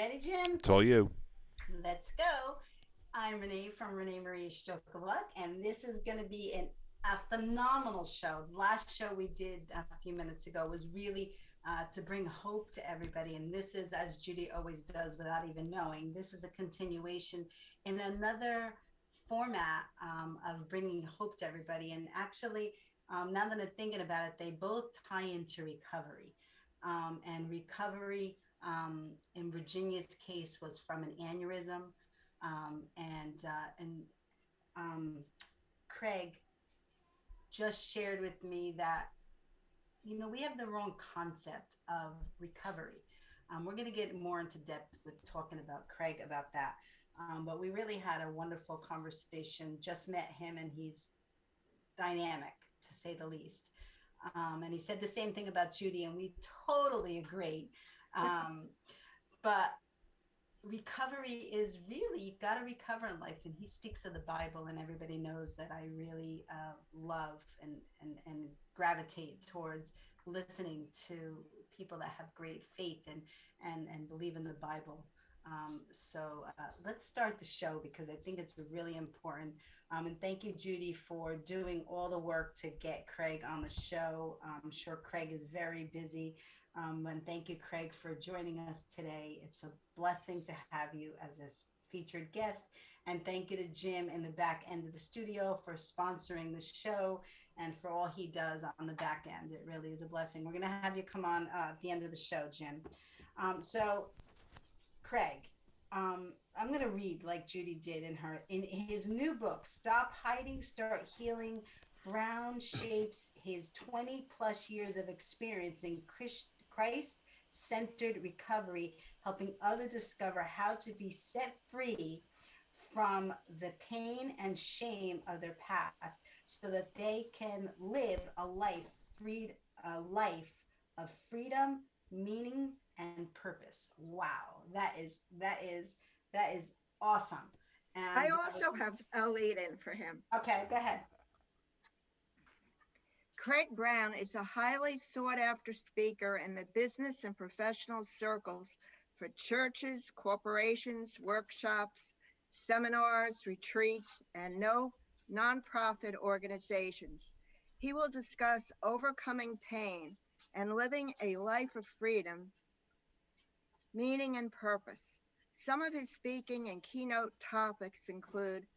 ready, Jim? It's all you. Let's go. I'm Renee from ReneMarie Stroke of Luck, and this is going to be a phenomenal show. The last show we did a few minutes ago was really to bring hope to everybody, and this is, as Judy always does without even knowing, this is a continuation in another format of bringing hope to everybody. And actually, now that I'm thinking about it, they both tie into recovery. And recovery, in Virginia's case, was from an aneurysm, and Craig just shared with me that we have the wrong concept of recovery. We're going to get more into depth with talking about Craig about that. But we really had a wonderful conversation. Just met him, and he's dynamic, to say the least. And he said the same thing about Judy, and we totally agree. Um, but recovery is really, you've got to recover in life. And he speaks of the Bible, and everybody knows that I really love and gravitate towards listening to people that have great faith and believe in the Bible. So let's start the show because I think it's really important. And thank you, Judy, for doing all the work to get Craig on the show. I'm sure Craig is very busy. And thank you, Craig, for joining us today. It's a blessing to have you as a featured guest. And thank you to Jim in the back end of the studio for sponsoring the show and for all he does on the back end. It really is a blessing. We're going to have you come on at the end of the show, Jim. So, Craig, I'm going to read like Judy did in his new book, Stop Hiding, Start Healing. Brown shapes his 20 plus years of experience in Christ centered recovery, helping others discover how to be set free from the pain and shame of their past so that they can live a life of freedom, meaning, and purpose. Wow, that is awesome. I And also have a lead in for him. okay, go ahead. Craig Brown is a highly sought after speaker in the business and professional circles for churches, corporations, workshops, seminars, retreats, and nonprofit organizations. He will discuss overcoming pain and living a life of freedom, meaning, and purpose. Some of his speaking and keynote topics include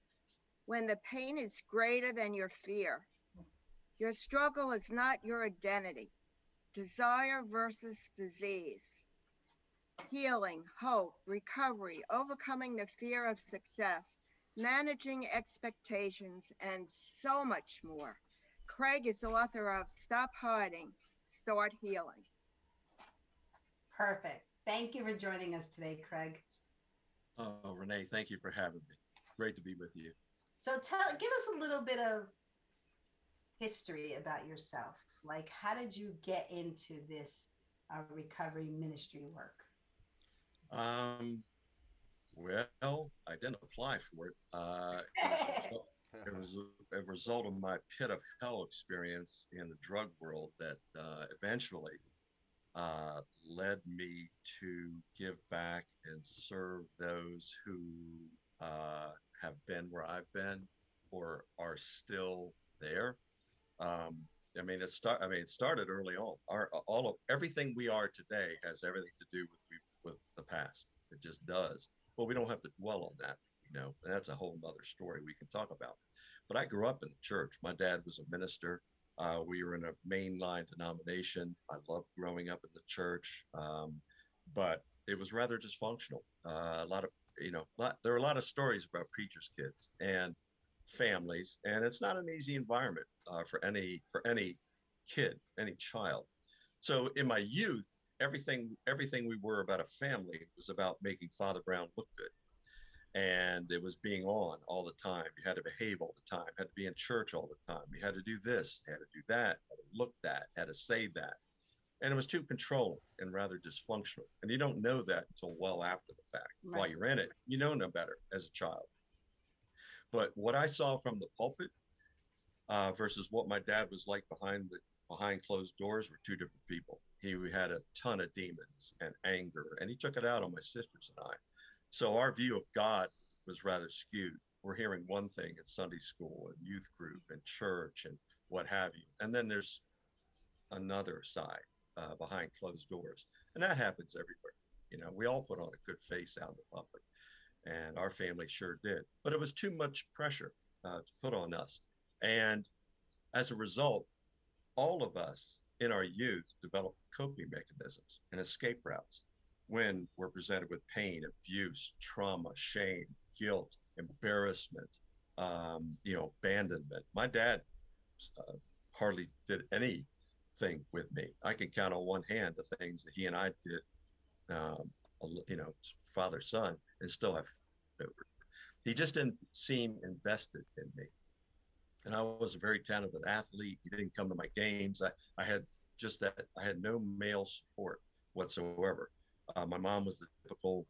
when the pain is greater than your fear. Your struggle is not your identity. Desire versus disease. Healing, hope, recovery, overcoming the fear of success, managing expectations, and so much more. Craig is author of Stop Hiding, Start Healing. Perfect. Thank you for joining us today, Craig. Oh, Renee, thank you for having me. Great to be with you. So give us a little bit of history about yourself. Like, how did you get into this recovery ministry work? Well, I didn't apply for it. It was a result of my pit of hell experience in the drug world that eventually led me to give back and serve those who have been where I've been or are still there. It started early on. Everything we are today has everything to do with the past. It just does. Well, we don't have to dwell on that, and that's a whole nother story we can talk about. But I grew up in the church. My dad was a minister. We were in a mainline denomination. I loved growing up in the church, but it was rather dysfunctional. There are a lot of stories about preachers' kids and families, and it's not an easy environment for any kid, any child. So in my youth, everything we were about a family was about making Father Brown look good. And it was being on all the time. You had to behave all the time, had to be in church all the time. You had to do this, had to do that, had to look that, had to say that. And it was too controlling and rather dysfunctional. And you don't know that until well after the fact. Right. While you're in it, you know no better as a child. But what I saw from the pulpit versus what my dad was like behind closed doors were two different people. He had a ton of demons and anger, and he took it out on my sisters and I. So our view of God was rather skewed. We're hearing one thing in Sunday school and youth group and church and what have you. And then there's another side behind closed doors. And that happens everywhere. You know, we all put on a good face out in the public, and our family sure did. But it was too much pressure to put on us. And as a result, all of us in our youth develop coping mechanisms and escape routes when we're presented with pain, abuse, trauma, shame, guilt, embarrassment, abandonment. My dad hardly did anything with me. I can count on one hand the things that he and I did, father, son, and still have over. He just didn't seem invested in me. And I was a very talented athlete. He didn't come to my games. I had just that. I had no male support whatsoever. My mom was the typical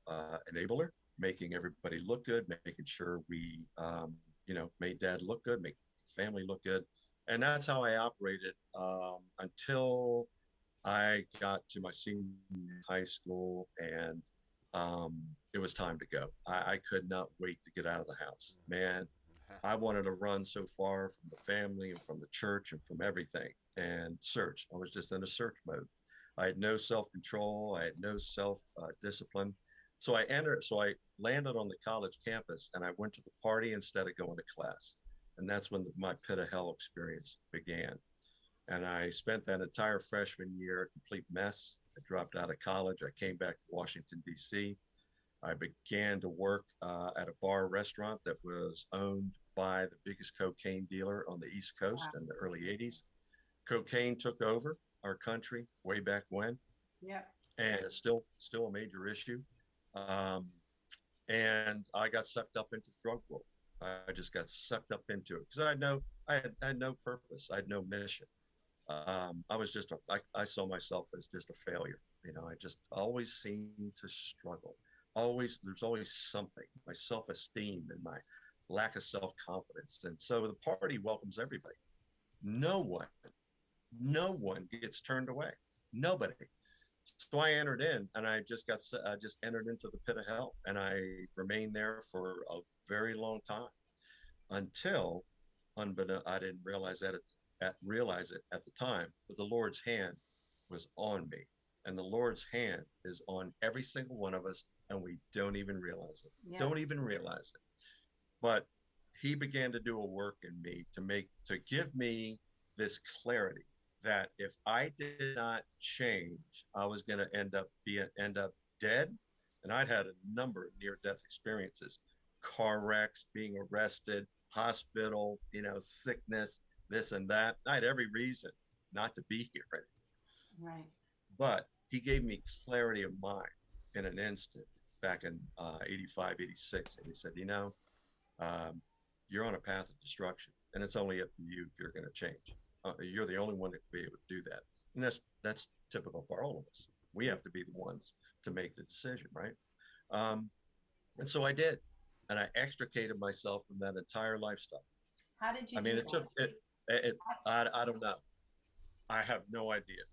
enabler, making everybody look good, making sure we, made dad look good, make the family look good. And that's how I operated until I got to my senior high school, and it was time to go. I could not wait to get out of the house. Man, I wanted to run so far from the family and from the church and from everything and search. I was just in a search mode. I had no self-control. I had no self-discipline. So I landed on the college campus, and I went to the party instead of going to class. And that's when my pit of hell experience began. And I spent that entire freshman year a complete mess. I dropped out of college. I came back to Washington, D.C. I began to work at a bar restaurant that was owned by the biggest cocaine dealer on the East Coast in the early 80s. Cocaine took over our country way back when. Yeah. And it's still a major issue. And I got sucked up into the drug world. I just got sucked up into it because I had no purpose. I had no mission. I saw myself as just a failure. You know, I just always seemed to struggle. There's always something, my self-esteem and my lack of self-confidence. And so the party welcomes everybody. No one gets turned away. Nobody. So I entered in, and I just entered into the pit of hell, and I remained there for a very long time until, I didn't realize it at the time, but the Lord's hand was on me, and the Lord's hand is on every single one of us, and we don't even realize it. Yeah. Don't even realize it. But he began to do a work in me to give me this clarity that if I did not change, I was going to end up dead. And I'd had a number of near-death experiences, car wrecks, being arrested, hospital, sickness, this and that. I had every reason not to be here anymore. Right. But he gave me clarity of mind in an instant back in 85, 86. And he said, you're on a path of destruction, and it's only up to you if you're going to change. You're the only one that can be able to do that. And that's typical for all of us. We have to be the ones to make the decision, right? And so I did. And I extricated myself from that entire lifestyle. How did you do that? I don't know. I have no idea.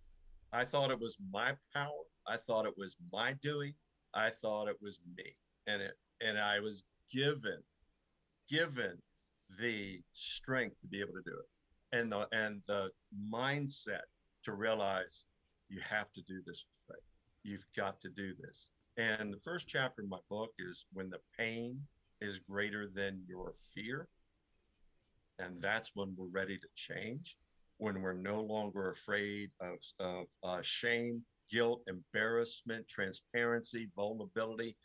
I thought it was my power. I thought it was my doing. I thought it was me. And I was given the strength to be able to do it. And the mindset to realize you have to do this right. You've got to do this. And the first chapter of my book is when the pain is greater than your fear. And that's when we're ready to change, when we're no longer afraid of shame, guilt, embarrassment, transparency, vulnerability,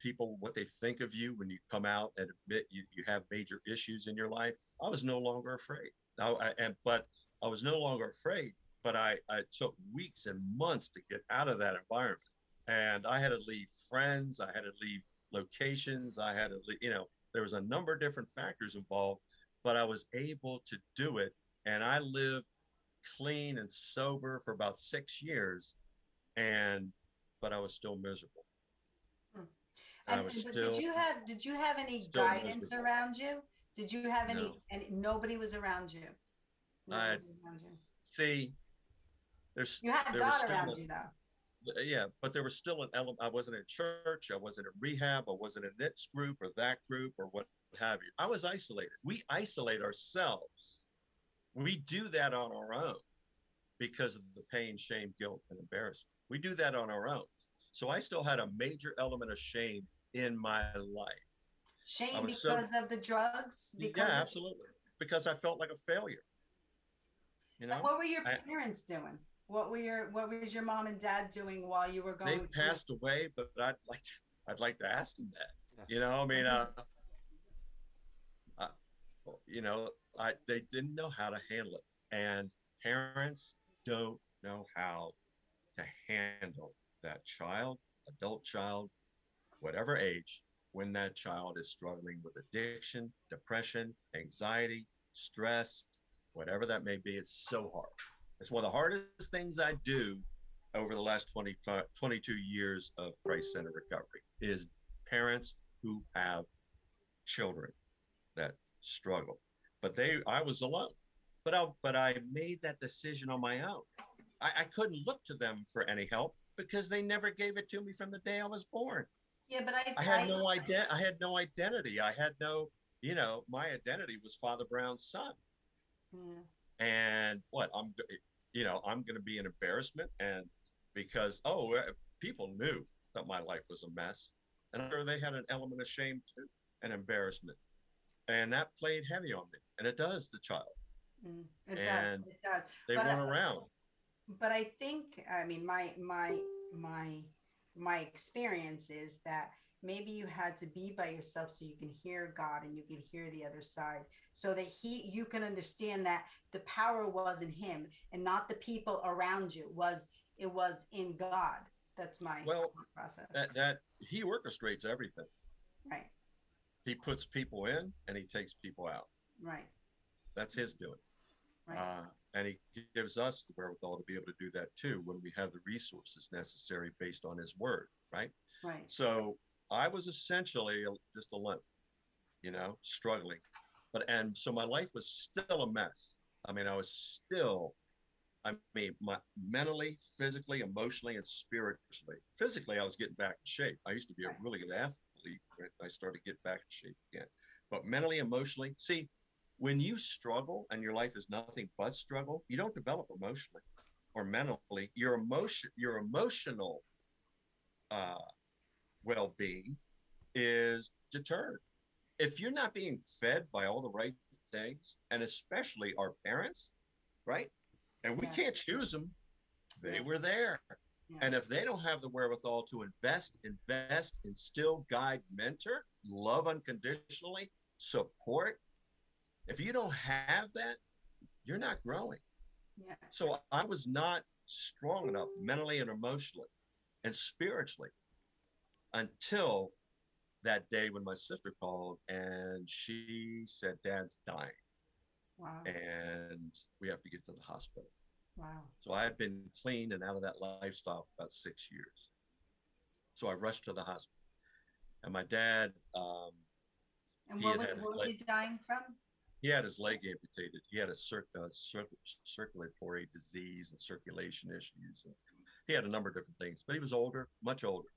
people, what they think of you when you come out and admit you have major issues in your life. I was no longer afraid. But I was no longer afraid, but I took weeks and months to get out of that environment. And I had to leave friends. I had to leave locations. I had to leave, there was a number of different factors involved, but I was able to do it. And I lived clean and sober for about 6 years, but I was still miserable. And did you have any guidance around you? Did you have any nobody was around you? See, You had there was God still around you, though. yeah, but there was still an element. I wasn't in church. I wasn't in rehab. I wasn't in this group or that group or what have you. I was isolated. We isolate ourselves. We do that on our own because of the pain, shame, guilt, and embarrassment. We do that on our own. So I still had a major element of shame in my life. I Shame was so, because of the drugs, yeah, because of. absolutely. Because I felt like a failure, you And know? what were your I, parents doing? What was your mom and dad doing while you were they going through? passed away, but I'd like to ask them that. Yeah. You know, I mean, uh, you know, they didn't know how to handle it, and parents don't know how to handle that child, adult child, whatever age, when that child is struggling with addiction, depression, anxiety, stress, whatever that may be. It's so hard. It's one of the hardest things I do over the last 22 years of Christ-centered recovery is parents who have children that struggle. But I was alone. But I made that decision on my own. I couldn't look to them for any help because they never gave it to me from the day I was born. Yeah, but I had no idea. I had no identity. I had no, my identity was Father Brown's son. yeah. And I'm going to be an embarrassment. And because, people knew that my life was a mess. And I'm sure they had an element of shame too, and embarrassment. And that played heavy on me. And it does, the child. Does, it does. They But weren't around. but I think, I mean, my experience is that maybe you had to be by yourself so you can hear God and you can hear the other side, so that you can understand that the power was in him and not the people around you. It was in God. That's my process. That he orchestrates everything. Right. He puts people in and he takes people out. Right. That's his doing. Right. And he gives us the wherewithal to be able to do that too when we have the resources necessary based on his word, right? Right. So I was essentially just alone, struggling. So my life was still a mess. I mean, mentally, physically, emotionally, and spiritually. Physically, I was getting back in shape. I used to be a really good athlete. I started to get back in shape again. But mentally, emotionally, see, when you struggle and your life is nothing but struggle, you don't develop emotionally or mentally. Your emotional well-being is deterred. If you're not being fed by all the right things, and especially our parents, right? And we can't choose them. They were there. Yeah. And if they don't have the wherewithal to invest, instill, guide, mentor, love unconditionally, support, if you don't have that, you're not growing. Yeah. So I was not strong enough mentally and emotionally and spiritually until that day when my sister called and she said, Dad's dying. Wow. And we have to get to the hospital. Wow. So I had been clean and out of that lifestyle for about 6 years. So I rushed to the hospital. And my dad, and what was he dying from? He had his leg amputated. He had a circulatory disease and circulation issues. And he had a number of different things, but he was older, much older.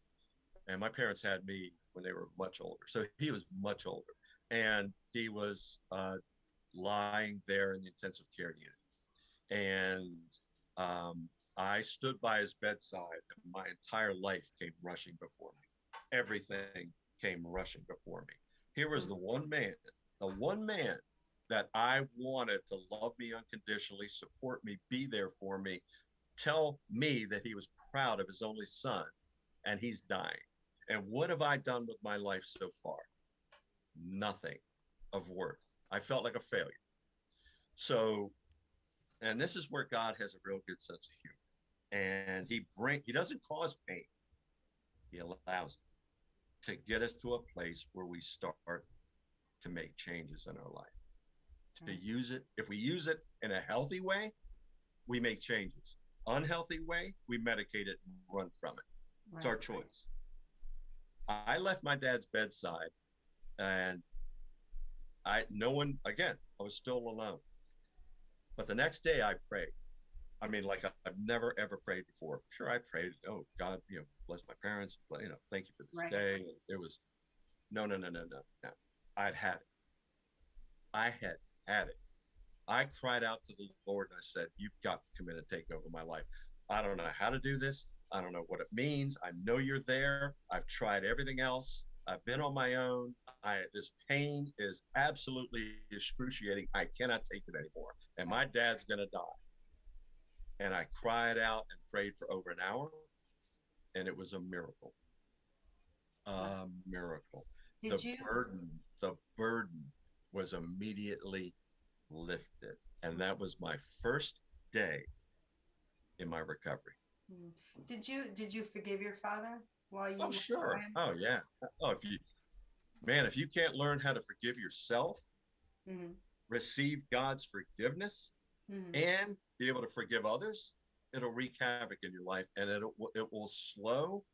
And my parents had me when they were much older. So he was much older. And he was lying there in the intensive care unit. And I stood by his bedside and my entire life came rushing before me. Everything came rushing before me. Here was the one man that I wanted to love me unconditionally, support me, be there for me, tell me that he was proud of his only son, and he's dying. And what have I done with my life so far? Nothing of worth. I felt like a failure. So, and this is where God has a real good sense of humor. And he doesn't cause pain. He allows it to get us to a place where we start to make changes in our life. To use it, if we use it in a healthy way, we make changes. Unhealthy way, we medicate it and run from it. Right. It's our choice. I left my dad's bedside and I was still alone. But the next day I prayed. I mean, like I've never ever prayed before. Sure, I prayed, oh God, bless my parents, thank you for this Right. day. And it was no, no, no, no, no, no. I'd had it. I had had it. I cried out to the Lord and I said, you've got to come in and take over my life. I don't know how to do this. I don't know what it means. I know you're there. I've tried everything else. I've been on my own. This pain is absolutely excruciating. I cannot take it anymore. And my dad's going to die. And I cried out and prayed for over an hour, and it was a miracle. A miracle. Did The you? burden, the burden was immediately lifted. And that was my first day in my recovery. Mm. Did you forgive your father while Oh, you were sure. trying? Oh, yeah. Oh, if you can't learn how to forgive yourself, Mm-hmm. receive God's forgiveness, Mm-hmm. and be able to forgive others, it'll wreak havoc in your life, and it will slow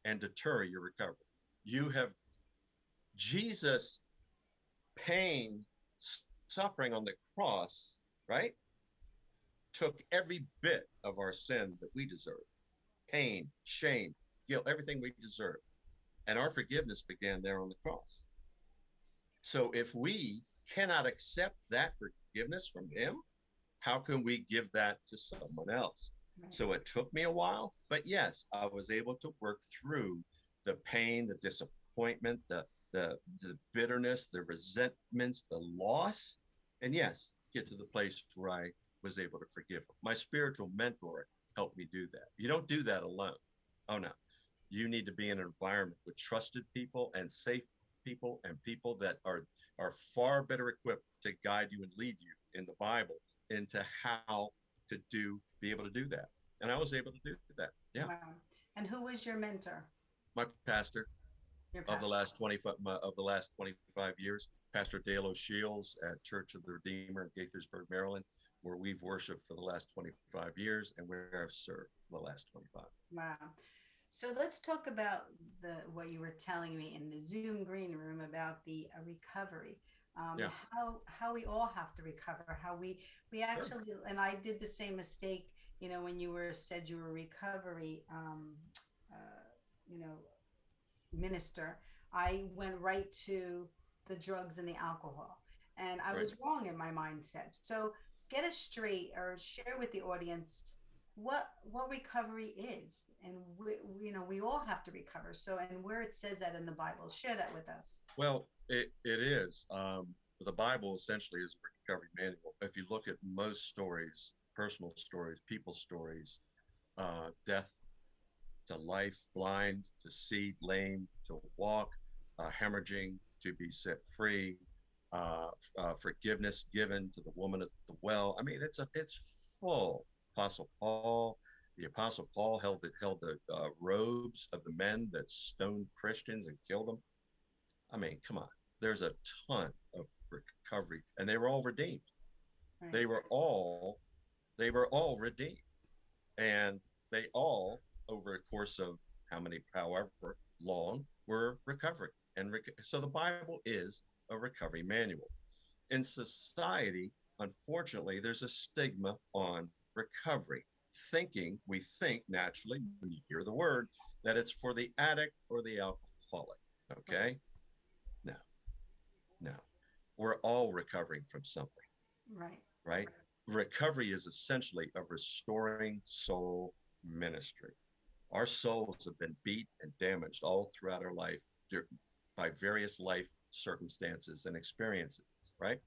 and deter your recovery. You have Jesus' pain, suffering on the cross, right? Took every bit of our sin that we deserve, pain, shame, guilt, everything we deserve. And our forgiveness began there on the cross. So if we cannot accept that forgiveness from him, how can we give that to someone else? Right. So it took me a while, but yes, I was able to work through the pain, the disappointment, the bitterness, the resentments, the loss, and yes, get to the place where I was able to forgive him. My spiritual mentor helped me do that. You don't do that alone. Oh no. You need to be in an environment with trusted people and safe people and people that are far better equipped to guide you and lead you in the Bible into how to be able to do that. And I was able to do that. Yeah. Wow. And who was your mentor? My pastor Your of the pastor. last 25 years, Pastor Dale O'Shields at Church of the Redeemer in Gaithersburg, Maryland, where we've worshiped for the last 25 years and where I've served for the last 25. Wow. So let's talk about the what you were telling me in the Zoom green room about the recovery. Yeah. How we all have to recover. How we Sure. actually, and I did the same mistake. When you were said you were recovery, you know, minister, I went right to the drugs and the alcohol. And I Right. was wrong in my mindset. So get us straight or share with the audience what recovery is. And we all have to recover. So, and where it says that in the Bible, share that with us. Well, it is. The Bible essentially is a recovery manual. If you look at most stories, personal stories, people stories, death to life, blind to see, lame to walk, hemorrhaging to be set free, forgiveness given to the woman at the well. I mean, it's full. The Apostle Paul held the robes of the men that stoned Christians and killed them. I mean, come on. There's a ton of recovery, and they were all redeemed. Right. They were all they were all redeemed, and they all, over a course of however long, were recovering. So the Bible is a recovery manual. In society, unfortunately, there's a stigma on recovery. We think naturally when you hear the word that it's for the addict or the alcoholic. Okay, no, no. We're all recovering from something, Right. right? Recovery is essentially a restoring soul ministry. Our souls have been beat and damaged all throughout our life by various life circumstances and experiences, right?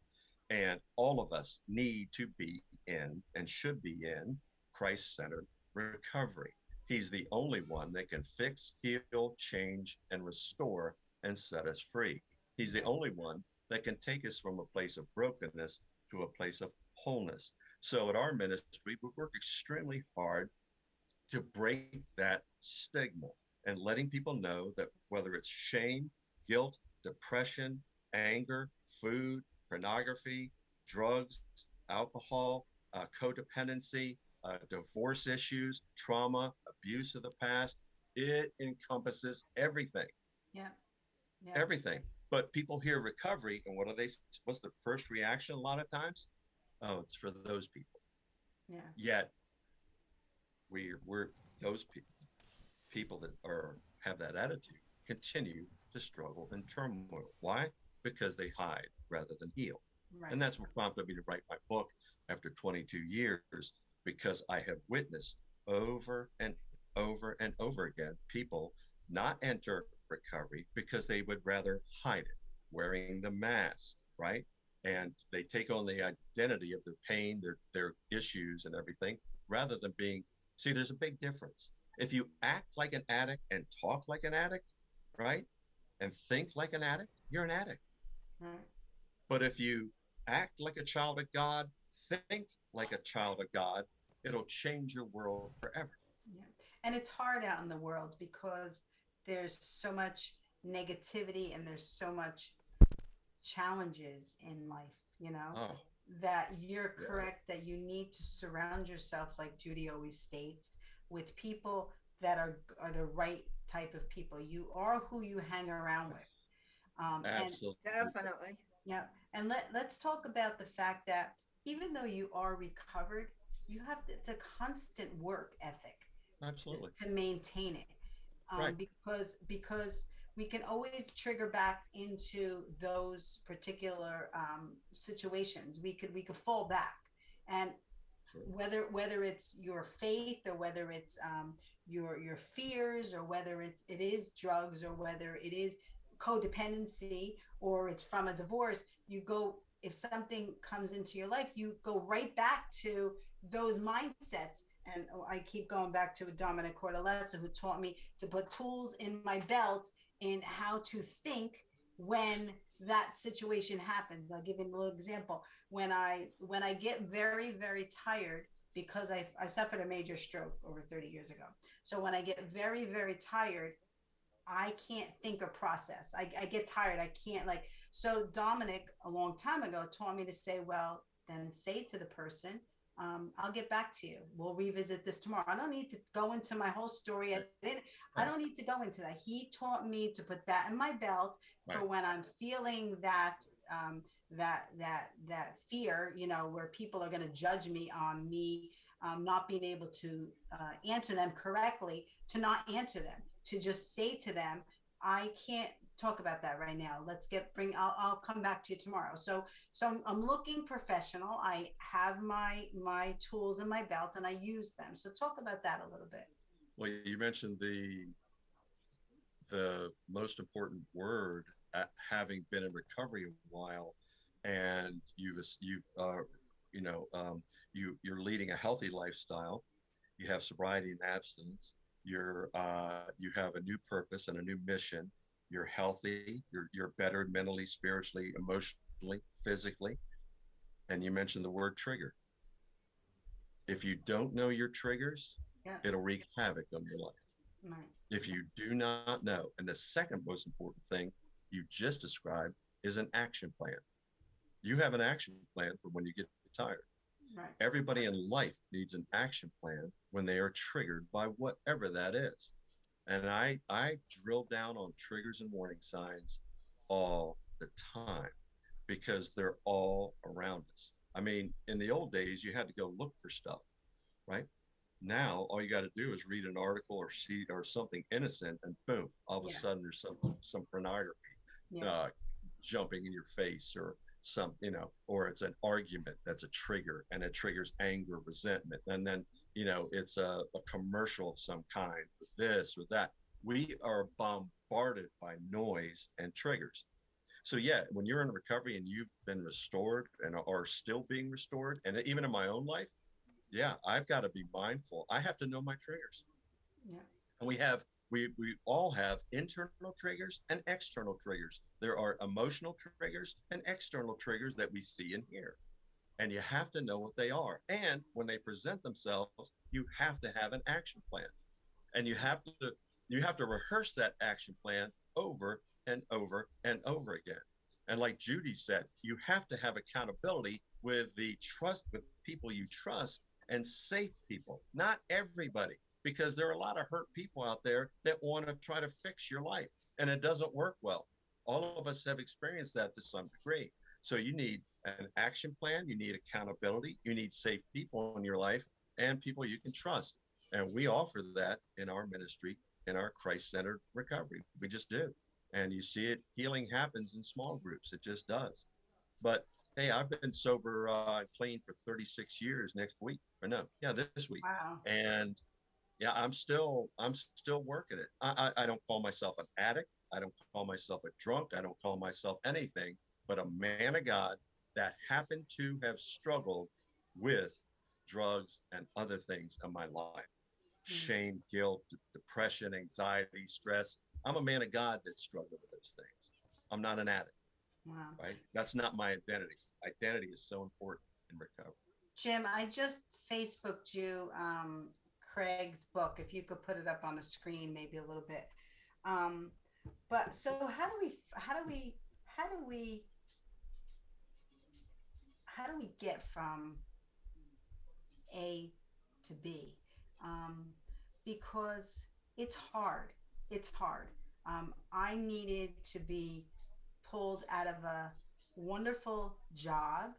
And all of us need to be in and should be in Christ centered recovery. He's the only one that can fix, heal, change, and restore and set us free. He's the only one that can take us from a place of brokenness to a place of wholeness. So at our ministry, we work extremely hard to break that stigma and letting people know that whether it's shame, guilt, depression, anger, food, pornography, drugs, alcohol, codependency, divorce issues, trauma, abuse of the past, it encompasses everything, Yeah. Yeah. everything. But people hear recovery, and what's the first reaction a lot of times? Oh, it's for those people. Yeah. Yet we're those people that have that attitude continue to struggle in turmoil. Why? Because they hide rather than heal. Right. And that's what prompted me to write my book after 22 years, because I have witnessed over and over and over again people not enter recovery because they would rather hide it, wearing the mask, right? And they take on the identity of their pain, their issues and everything, rather than being, see, there's a big difference. If you act like an addict and talk like an addict, right? And think like an addict, you're an addict. Right. But if you act like a child of God, think like a child of God, it'll change your world forever. Yeah. And it's hard out in the world because there's so much negativity and there's so much challenges in life, you know, Oh, that you're yeah, correct that you need to surround yourself, like Judy always states, with people that are the right type of people. You are who you hang around with. And absolutely. Definitely. yeah, and let's talk about the fact that even though you are recovered, you have to, it's a constant work ethic Absolutely. to maintain it, Right. because we can always trigger back into those particular situations. We could fall back, and Sure. whether it's your faith or whether it's your fears or whether it is drugs or whether it is codependency or it's from a divorce, you go, if something comes into your life, you go right back to those mindsets. And I keep going back to Dominic Cordelesa, who taught me to put tools in my belt in how to think when that situation happens. I'll give you a little example. When I get very, very tired, because I suffered a major stroke over 30 years ago. So when I get very, very tired, I can't think or process. I get tired. I can't, like, so Dominic a long time ago taught me to say, well, then say to the person, I'll get back to you. We'll revisit this tomorrow. I don't need to go into my whole story. Right. I Right. don't need to go into that. He taught me to put that in my belt Right. for when I'm feeling that that fear, you know, where people are going to judge me on me not being able to answer them correctly, to not answer them, to just say to them, I can't talk about that right now. Let's I'll come back to you tomorrow. So I'm looking professional. I have my tools in my belt and I use them. So talk about that a little bit. Well, you mentioned the most important word, having been in recovery a while, and you know you're leading a healthy lifestyle. You have sobriety and abstinence. You have a new purpose and a new mission. You're healthy. You're better mentally, spiritually, emotionally, physically. And you mentioned the word trigger. If you don't know your triggers, Yes. it'll wreak havoc on your life. Right. If you do not know, and the second most important thing you just described is an action plan. You have an action plan for when you get tired. Right. Everybody in life needs an action plan when they are triggered by whatever that is. And I drill down on triggers and warning signs all the time because they're all around us. I mean, in the old days, you had to go look for stuff, right? Now, all you got to do is read an article or see or something innocent, and boom, all of a Yeah. sudden there's some pornography Yeah. uh, jumping in your face, or some, or it's an argument that's a trigger, and it triggers anger, resentment, and then it's a commercial of some kind with this or that. We are bombarded by noise and triggers. So yeah, when you're in recovery and you've been restored and are still being restored, and even in my own life, yeah, I've got to be mindful. I have to know my triggers. Yeah. And we all have internal triggers and external triggers. There are emotional triggers and external triggers that we see and hear. And you have to know what they are. And when they present themselves, you have to have an action plan. And you have to rehearse that action plan over and over and over again. And like Judy said, you have to have accountability with people you trust, and safe people, not everybody, because there are a lot of hurt people out there that want to try to fix your life, and it doesn't work well. All of us have experienced that to some degree. So you need an action plan, you need accountability, you need safe people in your life, and people you can trust. And we offer that in our ministry, in our Christ-centered recovery. We just do. And you see it, healing happens in small groups. It just does. But hey, I've been sober, clean for 36 years next week, or no, yeah, this week. Wow. And yeah, I'm still working it. I don't call myself an addict. I don't call myself a drunk. I don't call myself anything but a man of God that happened to have struggled with drugs and other things in my life. Mm. Shame, guilt, depression, anxiety, stress. I'm a man of God that struggled with those things. I'm not an addict, Wow. right? That's not my identity. Identity is so important in recovery. Jim, I just Facebooked you Craig's book. If you could put it up on the screen, maybe a little bit. Um, but so how do we get from A to B? Um, because it's hard. It's hard. I needed to be pulled out of a wonderful job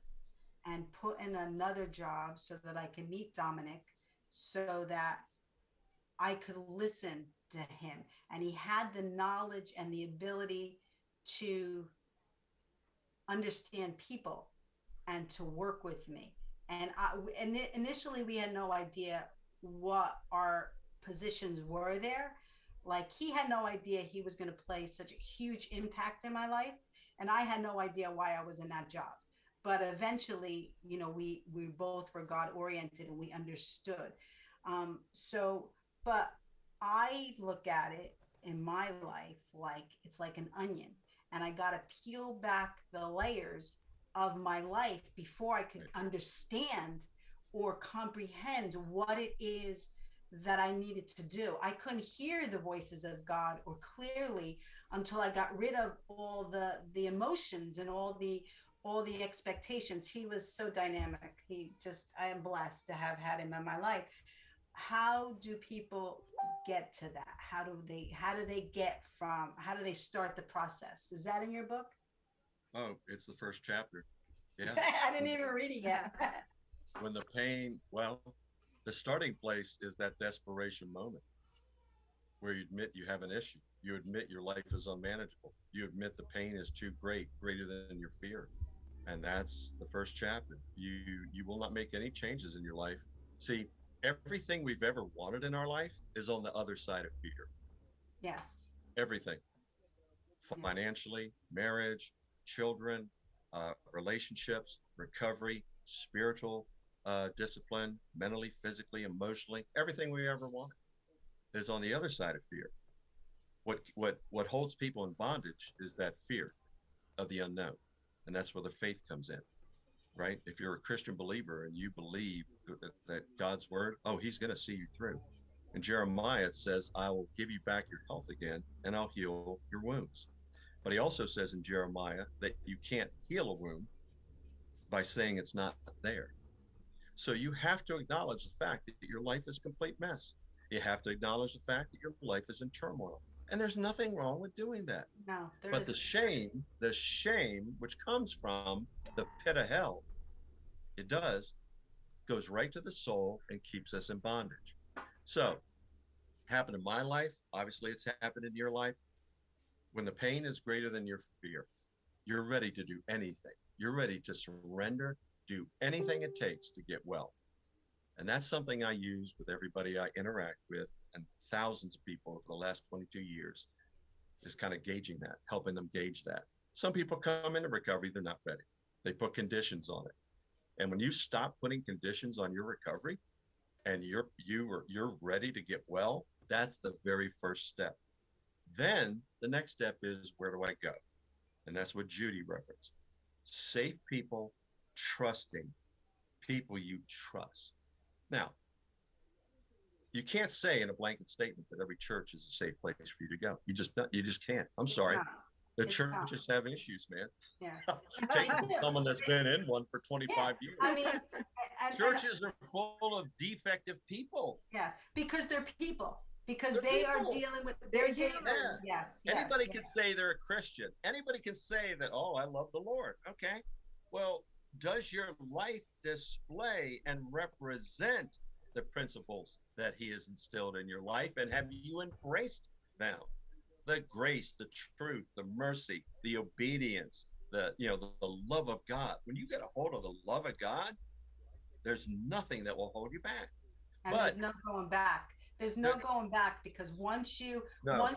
and put in another job so that I can meet Dominic, so that I could listen to him. And he had the knowledge and the ability to understand people and to work with me. And initially we had no idea what our positions were there. Like, he had no idea he was going to play such a huge impact in my life, and I had no idea why I was in that job. But eventually, we both were God oriented and we understood. So, but I look at it in my life like it's like an onion, and I got to peel back the layers of my life before I could understand or comprehend what it is that I needed to do. I couldn't hear the voices of God or clearly until I got rid of all the emotions and all the expectations. He was so dynamic. I am blessed to have had him in my life. How do people get to that? How do they start the process? Is that in your book? Oh, it's the first chapter. Yeah. I didn't even read it yet. When the pain, well, the starting place is that desperation moment where you admit you have an issue. You admit your life is unmanageable. You admit the pain is too great, greater than your fear. And that's the first chapter. You will not make any changes in your life. See, everything we've ever wanted in our life is on the other side of fear. Yes. Everything. Yeah. Financially, marriage, children, relationships, recovery, spiritual discipline, mentally, physically, emotionally, everything we ever wanted is on the other side of fear. What holds people in bondage is that fear of the unknown, and that's where the faith comes in, right? If you're a Christian believer and you believe that God's word, oh, He's going to see you through. In Jeremiah, it says, "I will give you back your health again, and I'll heal your wounds." But He also says in Jeremiah that you can't heal a wound by saying it's not there. So you have to acknowledge the fact that your life is a complete mess. You have to acknowledge the fact that your life is in turmoil. And there's nothing wrong with doing that. No, there But is. the shame which comes from the pit of hell, it goes right to the soul and keeps us in bondage. So, happened in my life. Obviously, it's happened in your life. When the pain is greater than your fear, you're ready to do anything. You're ready to surrender, do anything it takes to get well. And that's something I use with everybody I interact with, and thousands of people over the last 22 years, is kind of gauging that, helping them gauge that. Some people come into recovery, they're not ready. They put conditions on it. And when you stop putting conditions on your recovery and you're ready to get well, that's the very first step. Then the next step is, where do I go? And that's what Judy referenced. Safe people, trusting people you trust. Now, you can't say in a blanket statement that every church is a safe place for you to go. You just can't. I'm It's sorry. not. The It's not. churches have issues, man. Yeah. Take They do. someone that's been in one for Yeah. 25 years. I mean, Churches are full of defective people. yes, because they're people. Because They're they are people. dealing with They're their human. yes, yes. Anybody yes. can say they're a Christian. Anybody can say that, oh, I love the Lord. Okay. Well, does your life display and represent the principles that he has instilled in your life, and have you embraced them? The grace, the truth, the mercy, the obedience, the love of God. When you get a hold of the love of God, there's nothing that will hold you back. And But there's no going back. There's no there, going back, because once you no,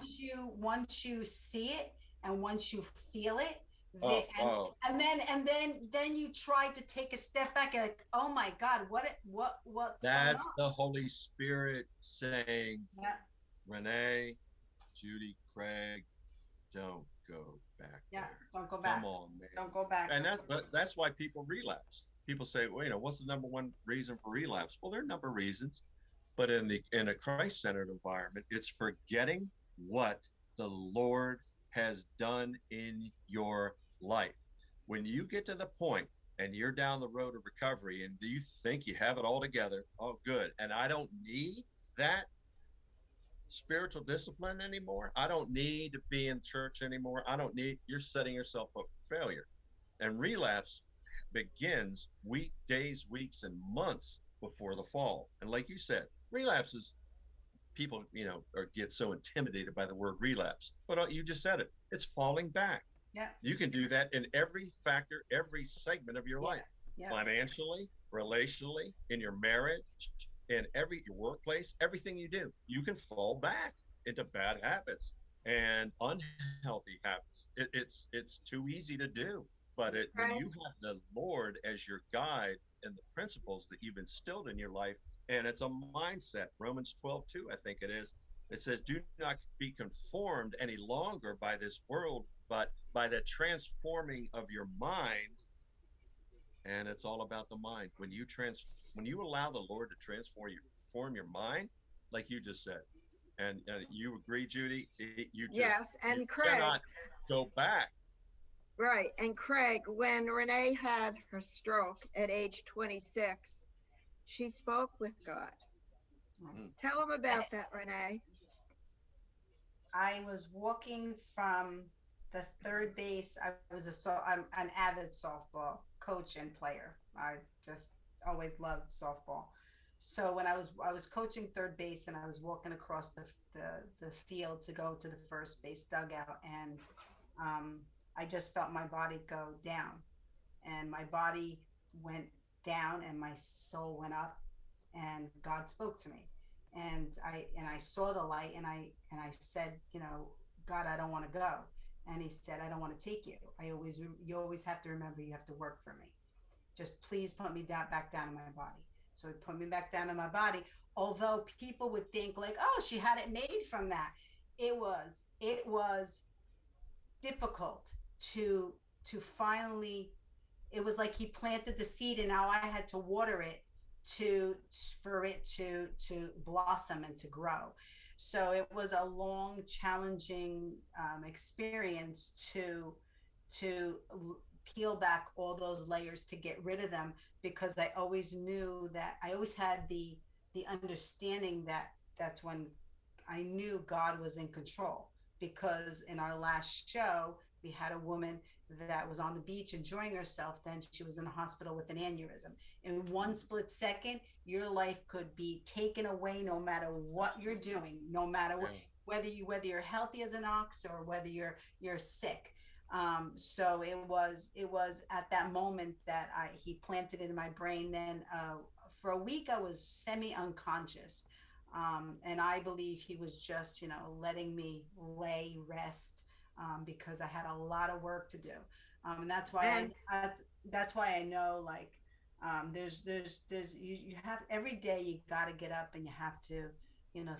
once you see it, and once you feel it, the, oh, oh, and then you try to take a step back, and like, oh my God, what's going that's on? the Holy Spirit saying, Yeah, Renee, Judy, Craig, don't go back yeah. there. Don't go Come back. on, man. Don't go back. And that's why people relapse. People say, well, what's the number one reason for relapse? Well, there are a number of reasons, but in a Christ-centered environment, it's forgetting what the Lord has done in your life. When you get to the point and you're down the road of recovery and you think you have it all together, oh, good. And I don't need that spiritual discipline anymore. I don't need to be in church anymore. You're setting yourself up for failure. And relapse begins days, weeks, and months before the fall. And like you said, relapses, people, or get so intimidated by the word relapse. But you just said it. It's falling back. Yeah, You can do that in every factor, every segment of your yeah, life, yeah. financially, relationally, in your marriage, in your workplace, everything you do. You can fall back into bad habits and unhealthy habits. It's too easy to do. But when Right. you have the Lord as your guide and the principles that you've instilled in your life, and it's a mindset. Romans 12:2, I think it is. It says, do not be conformed any longer by this world, but by the transforming of your mind. And it's all about the mind. When you allow the Lord to transform your mind, like you just said, and you agree, Judy, Yes, you and Craig, cannot go back. right. And Craig, when Renee had her stroke at age 26, she spoke with God. Mm. Tell them about that, Renee. I was walking from the third base. I'm an avid softball coach and player. I just always loved softball. So when I was coaching third base, and I was walking across the field to go to the first base dugout, and um, I just felt my body go down, and my body went down and my soul went up, and God spoke to me, and I saw the light, and I said, God, I don't want to go. And he said, I don't want to take you. You always have to remember, you have to work for me. Just please put me back down in my body. So he put me back down in my body. Although people would think like, oh, she had it made from that. It was difficult to finally. It was like he planted the seed, and now I had to water it to for it to blossom and to grow. So it was a long, challenging experience to peel back all those layers, to get rid of them, because I always knew that I always had the understanding that that's when I knew God was in control. Because in our last show, we had a woman that was on the beach enjoying herself. Then she was in the hospital with an aneurysm. In one split second, your life could be taken away, no matter what you're doing, no matter what, Yeah. whether you're healthy as an ox or whether you're sick. So it was at that moment that he planted it in my brain. Then for a week I was semi unconscious, and I believe he was just letting me rest, because I had a lot of work to do, and And that's why I know, like, you have every day, you got to get up, and you have to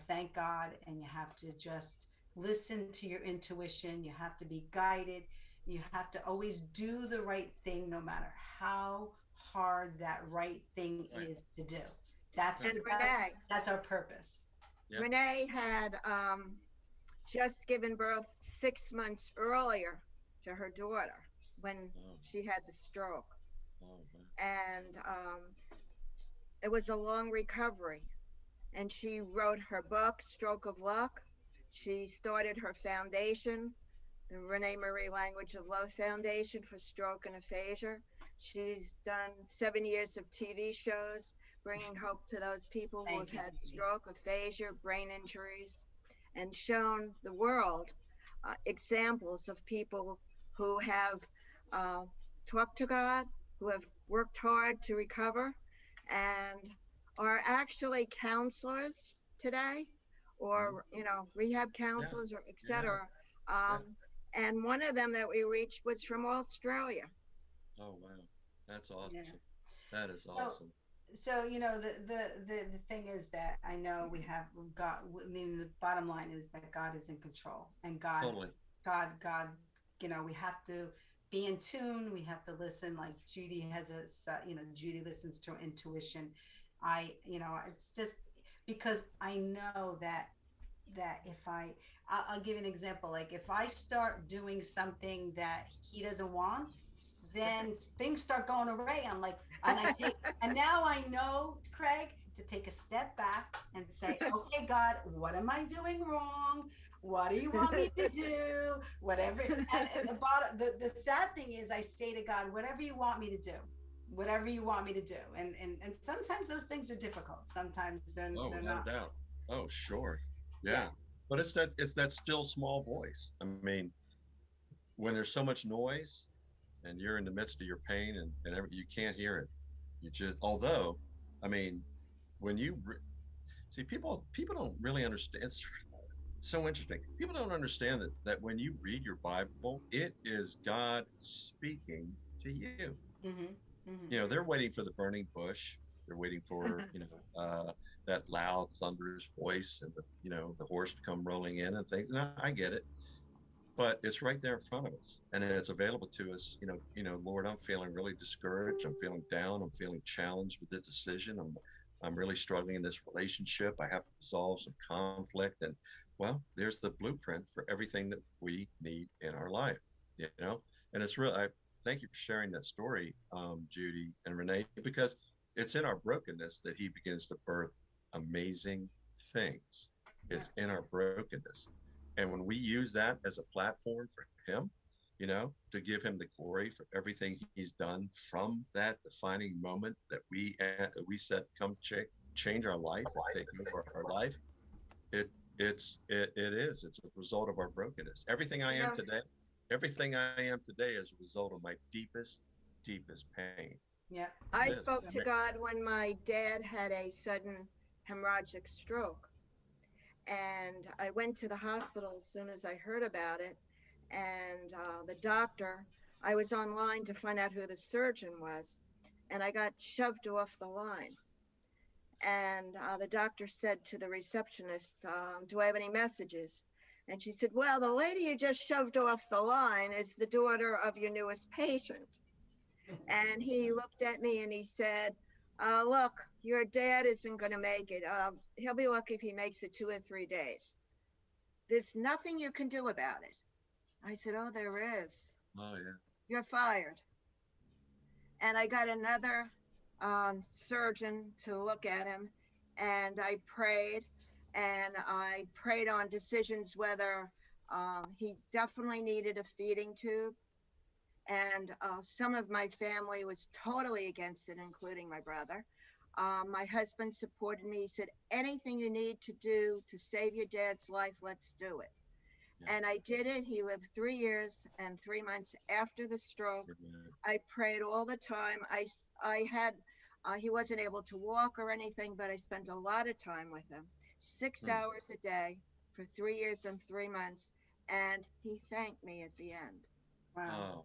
thank God, and you have to just listen to your intuition. You have to be guided. You have to always do the right thing, no matter how hard that right thing Right. is to do. That's and what Renee, that's our purpose. Yep. Renee had just given birth 6 months earlier to her daughter when Oh, she had the stroke. oh, man. And it was a long recovery. And she wrote her book, Stroke of Luck. She started her foundation, the ReneMarie Language of Love Foundation for Stroke and Aphasia. She's done 7 years of TV shows. bringing hope to those people who have Thank you, had Judy. stroke, aphasia, brain injuries, and shown the world examples of people who have uh, talked to God, who have worked hard to recover, and are actually counselors today, Mhm. or rehab Yeah, counselors, or yeah, etc. yeah. And one of them that we reached was from Australia. Oh, wow. That's Yeah. awesome. That is So, awesome. so the thing is that I know we've got. I mean, the bottom line is that God is in control, and Totally. God. We have to be in tune. We have to listen. Like Judy has Judy listens to intuition. It's just because I know that if I'll give an example. Like if I start doing something that he doesn't want, then things start going away. I'm like, and now I know, Craig, to take a step back and say, okay, God, what am I doing wrong? What do you want me to do? Whatever. And the sad thing is, I say to God, whatever you want me to do, whatever you want me to do. And sometimes those things are difficult. Sometimes Oh, they're without a not. doubt. Oh, sure. Yeah. Yeah. But it's that still small voice. I mean, when there's so much noise and you're in the midst of your pain and you can't hear it. You just, although, I mean, when you see people don't really understand. It's so interesting. People don't understand that when you read your Bible, it is God speaking to you. Mm-hmm. Mm-hmm. They're waiting for the burning bush. They're waiting for, that loud, thunderous voice and the horse to come rolling in and things. No, I get it, but it's right there in front of us, and it's available to us. Lord, I'm feeling really discouraged. I'm feeling down. I'm feeling challenged with this decision. I'm really struggling in this relationship. I have to resolve some conflict, and well, there's the blueprint for everything that we need in our life. You know, and it's real. I thank you for sharing that story, Judy and Renee, because it's in our brokenness that He begins to birth amazing things. Yeah. It's in our brokenness, and when we use that as a platform for Him, to give Him the glory for everything He's done from that defining moment that we said come change our life or take over our life. It's a result of our brokenness. you know Everything I am today is a result of my deepest pain. Yeah. I It is. spoke to God when my dad had a sudden hemorrhagic stroke. And I went to the hospital as soon as I heard about it. And the doctor, I was online to find out who the surgeon was, and I got shoved off the line. And the doctor said to the receptionist, do I have any messages? And she said, well, the lady you just shoved off the line is the daughter of your newest patient. And he looked at me and he said, look, your dad isn't going to make it. He'll be lucky if he makes it 2 or 3 days. There's nothing you can do about it. I said, oh, there is. Oh yeah. You're fired. And I got another surgeon to look at him, and I prayed on decisions whether he definitely needed a feeding tube. And some of my family was totally against it, including my brother. My husband supported me. He said, anything you need to do to save your dad's life, let's do it. Yeah. And I did it. He lived 3 years and 3 months after the stroke. I prayed all the time. I had, he wasn't able to walk or anything, but I spent a lot of time with him, 6 hours a day for 3 years and 3 months. And he thanked me at the end. Wow. Oh,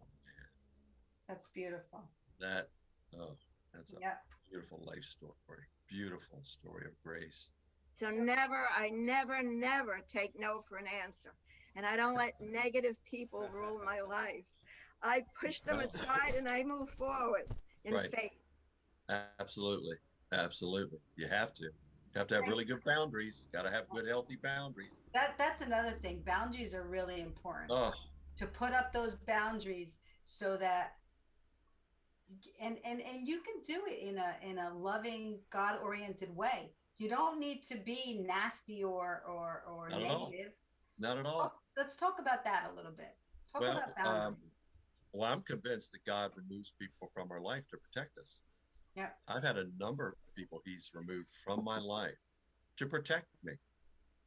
That's beautiful. that oh, that's a Yeah. beautiful life story. Beautiful story of grace. So So, I never take no for an answer. And I don't let negative people rule my life. I push them No, aside and I move forward in right. faith. Absolutely. Absolutely. You have to. You have to have really good boundaries. Got to have good, healthy boundaries. that's another thing. Boundaries are really important. Oh, To put up those boundaries so that and you can do it in a loving, God oriented way. You don't need to be nasty or not at all. negative. Not at all. Let's talk about that a little bit. Talk Well, about boundaries. well, I'm convinced that God removes people from our life to protect us. Yeah. I've had a number of people he's removed from my life to protect me.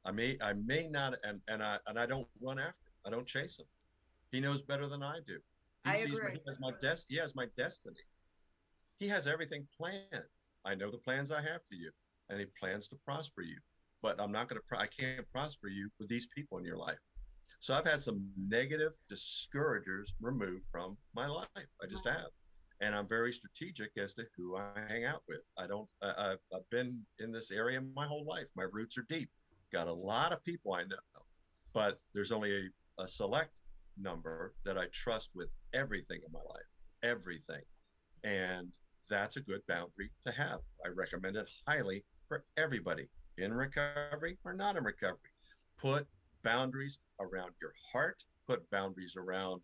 I may not, and I don't run after him. I don't chase him. He knows better than I do. He I sees my, agree. he has my destiny. He has everything planned. I know the plans I have for you, and he plans to prosper you. But I'm not going to, I can't prosper you with these people in your life. So I've had some negative discouragers removed from my life. I just have. And I'm very strategic as to who I hang out with. I don't, I've been in this area my whole life. My roots are deep. Got a lot of people I know, but there's only a select number that I trust with everything in my life, everything. And that's a good boundary to have. I recommend it highly for everybody in recovery or not in recovery. Put boundaries around your heart, put boundaries around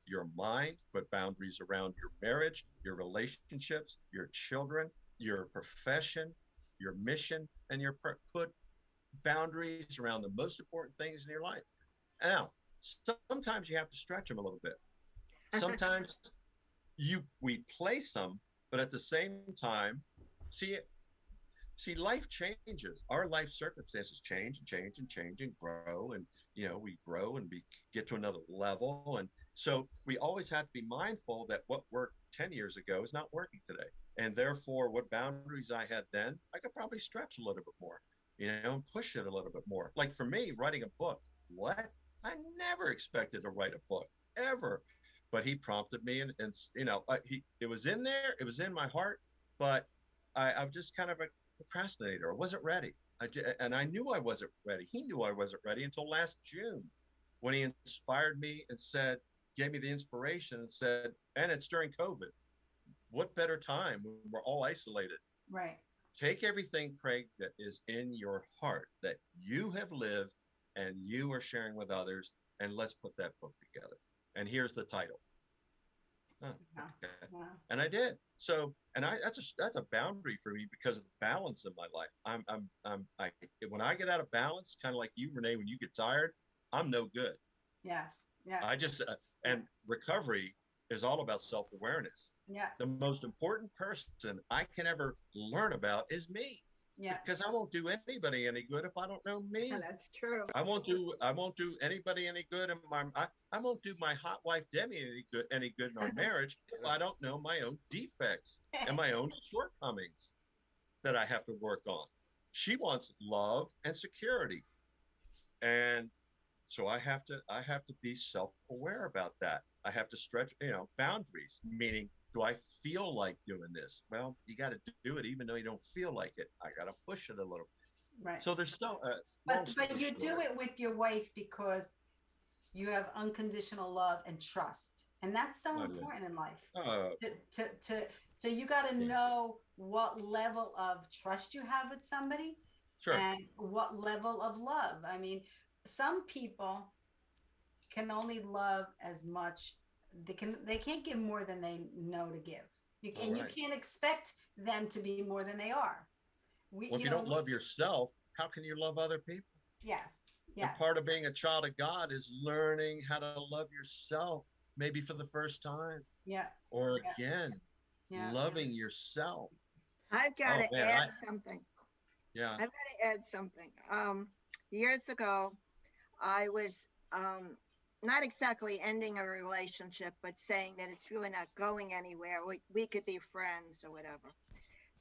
your mind, put boundaries around your marriage, your relationships, your children, your profession, your mission, and put boundaries around the most important things in your life. Now, sometimes you have to stretch them a little bit. Sometimes we place them, but at the same time, see life changes. Our life circumstances change and change and change and grow, and we grow and we get to another level, and so we always have to be mindful that what worked 10 years ago is not working today, and therefore what boundaries I had then, I could probably stretch a little bit more, and push it a little bit more. Like for me, writing a book, what? I never expected to write a book ever, but he prompted me, and it was in there, it was in my heart, but I'm just kind of a procrastinator. I wasn't ready. And I knew I wasn't ready. He knew I wasn't ready until last June when he inspired me and said, gave me the inspiration and said, and it's during COVID. What better time when we're all isolated? Right. Take everything, Craig, that is in your heart that you have lived and you are sharing with others, and let's put that book together. And here's the title. Oh, okay. Yeah. And I did. So, and that's a boundary for me because of the balance in my life. When I get out of balance, kind of like you, Renee, when you get tired, I'm no good. Yeah. Yeah. I just, and recovery is all about self-awareness. Yeah. The most important person I can ever learn about is me. Yeah. Because I won't do anybody any good if I don't know me. Yeah, that's true. I won't do anybody any good, and I won't do my hot wife Demi any good in our marriage if I don't know my own defects and my own shortcomings that I have to work on. She wants love and security, and so I have to be self-aware about that. I have to stretch, boundaries, meaning, do I feel like doing this? Well, you got to do it even though you don't feel like it. I got to push it a little. Right. So there's still but you do it with your wife because you have unconditional love and trust, and that's so important in life. So you got to know what level of trust you have with somebody, sure, and what level of love. I mean, some people can only love as much, they can't give more than they know to give. You can't expect them to be more than they are. If you don't love yourself, how can you love other people? Yes. And part of being a child of God is learning how to love yourself, maybe for the first time. Yeah. Or again, loving yourself. I've got to add something. Yeah. I've got to add something. Years ago, I was not exactly ending a relationship, but saying that it's really not going anywhere. We could be friends or whatever.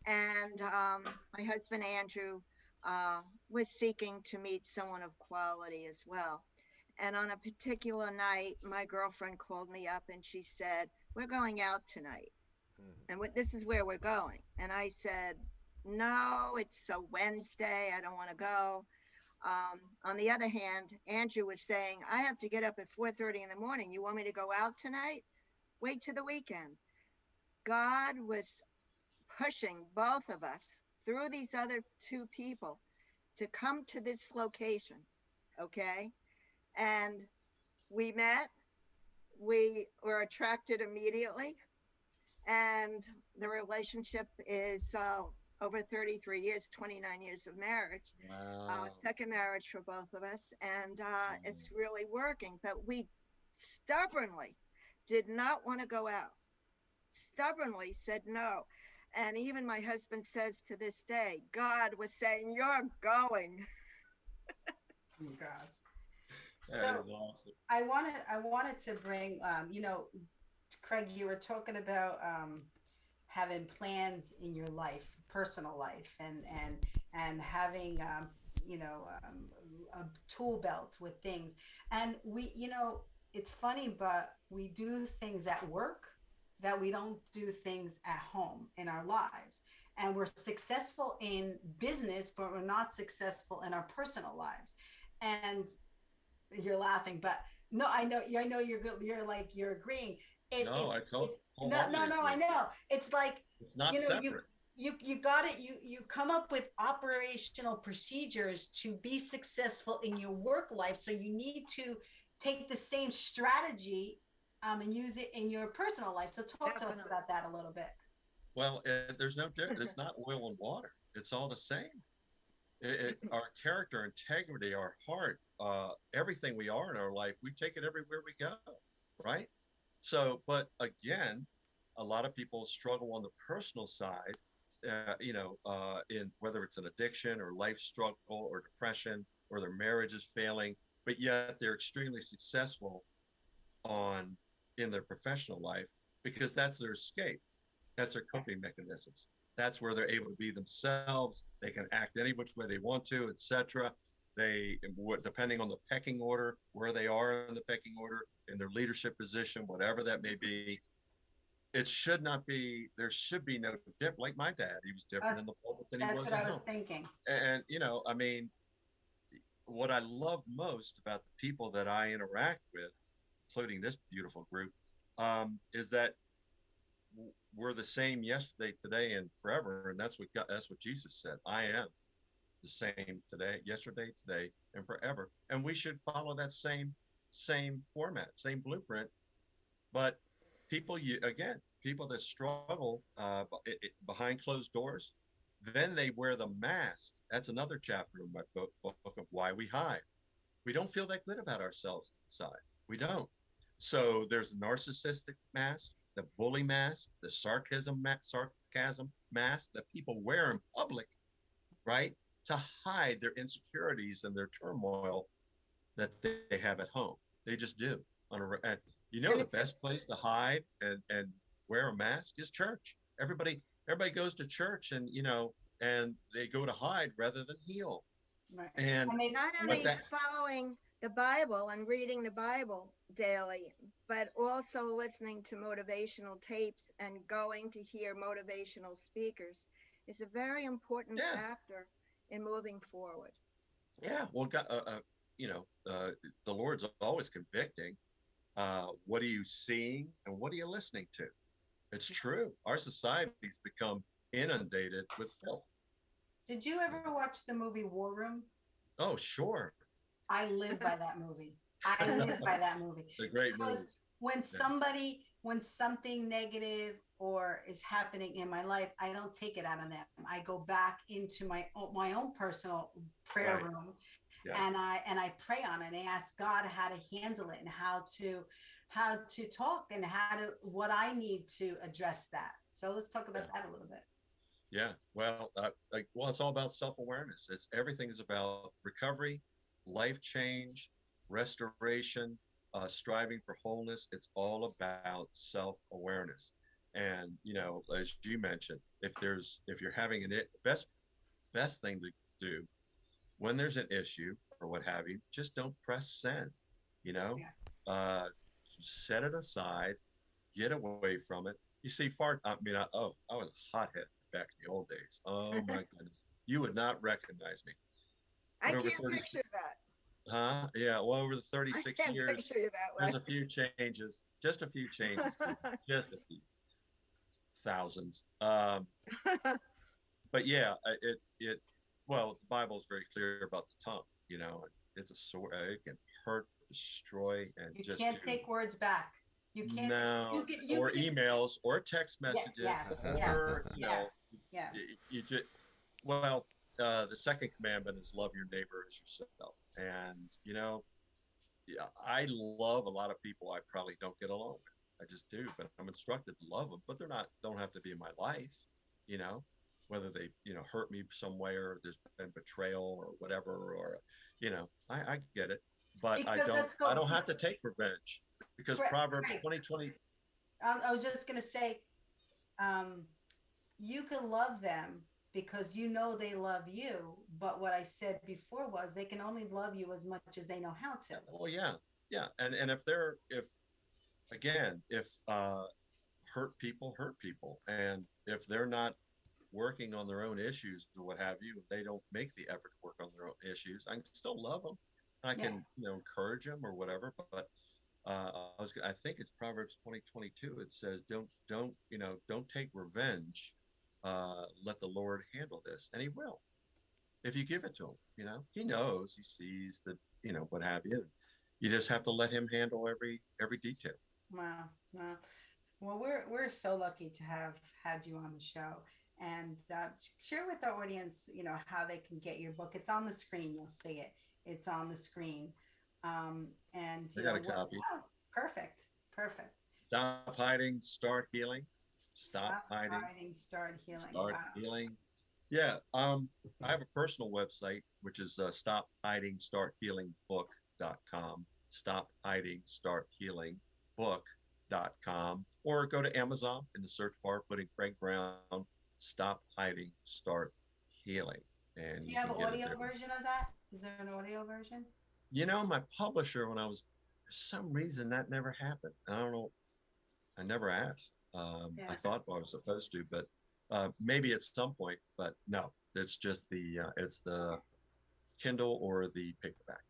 And my husband, Andrew, was seeking to meet someone of quality as well. And on a particular night, my girlfriend called me up and she said, "We're going out tonight. And this is where we're going." And I said, "No, it's a Wednesday. I don't want to go." On the other hand, Andrew was saying, "I have to get up at 4:30 in the morning. You want me to go out tonight? Wait till the weekend." God was pushing both of us through these other two people to come to this location. Okay. And we met, we were attracted immediately. And the relationship is over 33 years, 29 years of marriage. Wow. Second marriage for both of us. And it's really working. But we stubbornly did not want to go out. Stubbornly said no. And even my husband says to this day, God was saying, you're going. Oh my gosh. That So is awesome. I wanted to bring, Craig, you were talking about having plans in your life, personal life, and having a tool belt with things. And it's funny, but we do things at work that we don't do things at home in our lives. And we're successful in business, but we're not successful in our personal lives. And you're laughing, but no, I know you're good. You're agreeing. No, I It's no, wholeheartedly no, no. I agree. know. It's like, It's not you separate. you got it. You come up with operational procedures to be successful in your work life. So you need to take the same strategy, and use it in your personal life. So talk to us Definitely. about that a little bit. Well, there's no difference. It's not oil and water. It's all the same. Our character, integrity, our heart, everything we are in our life, we take it everywhere we go, right? So, but again, a lot of people struggle on the personal side, in whether it's an addiction or life struggle or depression or their marriage is failing, but yet they're extremely successful on in their professional life because that's their escape. That's their coping mechanisms. That's where they're able to be themselves. They can act any which way they want to, etc. They, depending on the pecking order, where they are in the pecking order, in their leadership position, whatever that may be, it should not be. There should be no different. Like my dad, he was Uh, different in the pulpit than he that's was what at I was home. thinking. And I mean, what I love most about the people that I interact with, including this beautiful group, is that we're the same yesterday, today, and forever. And that's what Jesus said. I am the same today, yesterday, today, and forever. And we should follow that same format, same blueprint. But people that struggle behind closed doors, then they wear the mask. That's another chapter in my book of Why We Hide. We don't feel that good about ourselves inside. We don't. So there's the narcissistic mask, the bully mask, the sarcasm mask that people wear in public, right? To hide their insecurities and their turmoil that they have at home. They just do. And And the it's a, best place to hide and wear a mask is church. Everybody goes to church and they go to hide rather than heal. Right. And And they not and but they only that following the Bible and reading the Bible daily, but also listening to motivational tapes and going to hear motivational speakers is a very important yeah, factor in moving forward. yeah. Well, the Lord's always convicting. What are you seeing and what are you listening to? It's true. Our society's become inundated with filth. Did you ever watch the movie War Room? Oh, sure. I live by that movie. I live by that movie The great because movie. Yeah. when something negative or is happening in my life, I don't take it out on them. I go back into my own personal prayer Right. room, Yeah. and I pray on it and I ask God how to handle it and how to talk and what I need to address that. So let's talk Yeah. about that a little bit. Yeah. Well, it's all about self-awareness. It's everything is about recovery, life change, restoration, striving for wholeness. It's all about self-awareness. And as you mentioned, if you're having best thing to do when there's an issue or what have you, just don't press send. You know, Yeah. uh, set it aside, get away from it. You see, I was a hothead back in the old days. Oh my goodness, you would not recognize me. I But over can't 30, picture that. huh? Yeah, well, over the I 36 can't years, picture you that there's way. a few changes, just a few changes, just a few thousands. But yeah, well, the Bible is very clear about the tongue. It's a sword. It can hurt, destroy, and You just can't do take words back. You can't. no, You or can. emails, or text Yeah, messages, yes, yes, or yes, yes. you just well, the second commandment is love your neighbor as yourself, and yeah, I love a lot of people I probably don't get along with. I just do, but I'm instructed to love them, but don't have to be in my life. you know, whether they, hurt me some way or there's been betrayal or whatever, or, I get it, but Because let's I go, don't have to take revenge because Proverbs Greg, 2020. I was just going to say, um, you can love them because you know they love you. But what I said before was they can only love you as much as they know how to. Oh yeah, yeah, and if again, if hurt people, and if they're not working on their own issues or what have you, they don't make the effort to work on their own issues, I can still love them. I Yeah. can, encourage them or whatever. But I think it's Proverbs 20:22. It says, don't take revenge. Let the Lord handle this, and He will if you give it to Him. He knows, He sees the, what have you. You just have to let Him handle every detail. Wow. Wow. Well, we're so lucky to have had you on the show, and share with our audience, how they can get your book. It's on the screen. You'll see it. It's on the screen, and I got a copy. Oh, perfect, perfect. Stop hiding, start healing. Stop Stop hiding, hiding, start healing. start Wow. healing. Yeah, I have a personal website, which is stop hiding, start healing book.com. Stop hiding, start healing book.com. Or go to Amazon in the search bar, putting Craig Brown, stop hiding, start healing. And Do you you have can an get it audio there. version of that? Is there an audio version? My publisher, when I was, for some reason, that never happened. I don't know. I never asked. I Yeah. thought I was supposed to, but maybe at some point. But no, it's just it's the Kindle or the paperback.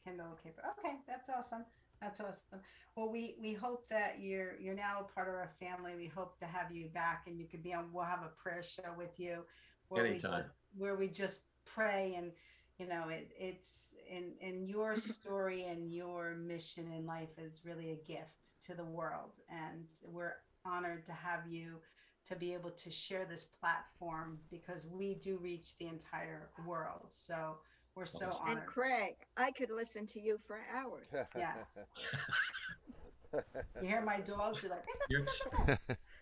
Kindle paper. Okay, that's awesome. That's awesome. Well, we hope that you're now a part of our family. We hope to have you back, and you could be on. We'll have a prayer show with you, Anytime. where we just pray, and it's in your story and your mission in life is really a gift to the world, and we're honored to have you to be able to share this platform because we do reach the entire world. So we're so Awesome. And honored. Craig, I could listen to you for hours. Yes. You hear my dogs? You're like,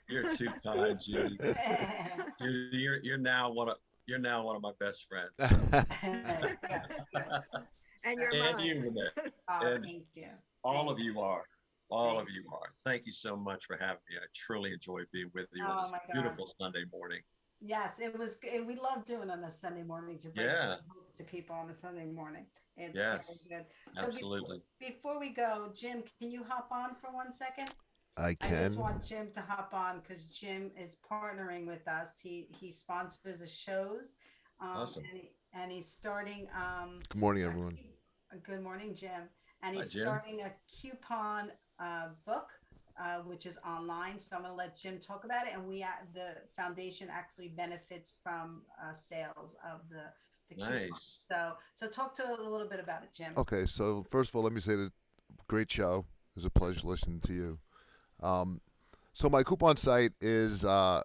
You're you're too kind, Judy. You're now one of my best friends. yeah, good. And So, you're And mine. you, Renee. oh, And thank you. all Thank of you you. are. All Thank of you are. Thank you so much for having me. I truly enjoyed being with you on Oh this my God. beautiful Sunday morning. Yes, it was good. We love doing on a Sunday morning to break Yeah. hope to people on a Sunday morning. It's very Yes. good. So Absolutely. before we go, Jim, can you hop on for 1 second? I I just can. want Jim to hop on because Jim is partnering with us. He sponsors the shows, Awesome. and he's starting Good morning, everyone. a good morning, Jim, and Hi, he's Jim. starting a coupon book, which is online. So I'm going to let Jim talk about it, and the foundation actually benefits from sales of the coupon. Nice. So talk to a little bit about it, Jim. Okay, so first of all, let me say that great show. It was a pleasure listening to you. Um, so my coupon site is a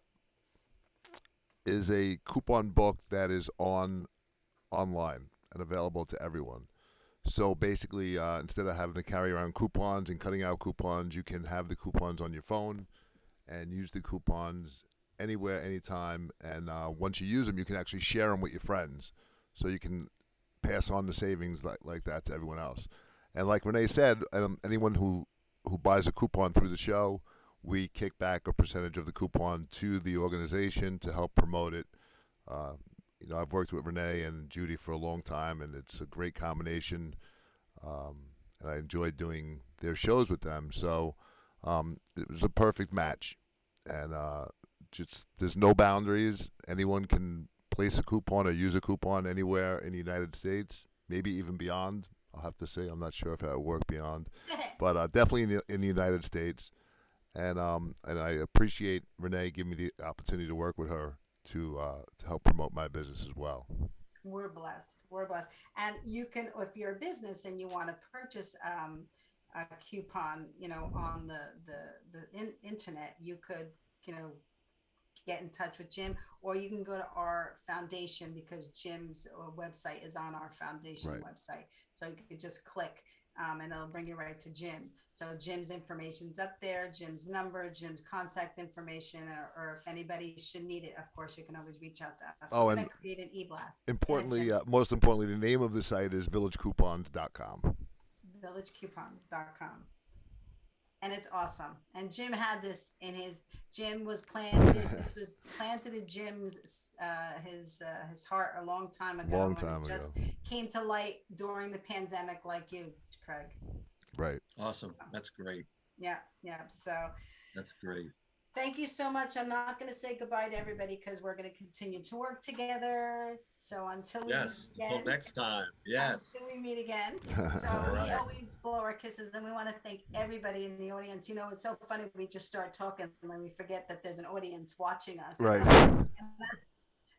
coupon book that is online and available to everyone. So basically, instead of having to carry around coupons and cutting out coupons, you can have the coupons on your phone and use the coupons anywhere, anytime. And once you use them, you can actually share them with your friends. So you can pass on the savings like that to everyone else. And like Renee said, anyone who buys a coupon through the show, we kick back a percentage of the coupon to the organization to help promote it. Uh, I've worked with Renee and Judy for a long time, and it's a great combination. And I enjoyed doing their shows with them. So it was a perfect match. And just there's no boundaries. Anyone can place a coupon or use a coupon anywhere in the United States, maybe even beyond. I'll have to say I'm not sure if that would work beyond, but definitely in the United States. And I appreciate Renee giving me the opportunity to work with her to help promote my business as well. We're blessed. We're blessed. And you can, if you're a business and you want to purchase a coupon, on the internet, you could, get in touch with Jim, or you can go to our foundation because Jim's website is on our foundation Right. website. So you could just click and it'll bring you right to Jim. So Jim's information's up there, Jim's number, Jim's contact information, or if anybody should need it, of course, you can always reach out to us. Oh, We're and going to create an e-blast. importantly, most importantly, the name of the site is villagecoupons.com. villagecoupons.com. And it's awesome. And Jim had this in his. Jim was planted. This was planted in Jim's his heart a long time ago. Long time and it just ago. came to light during the pandemic, like you, Craig. Right. Awesome. That's great. Yeah, yeah. So That's great. thank you so much. I'm not going to say goodbye to everybody because we're going to continue to work together. So until we meet again, until next time. Yes. Until we meet again. So Right. we always blow our kisses, and we want to thank everybody in the audience. You know, it's so funny. We just start talking and we forget that there's an audience watching us. Right. And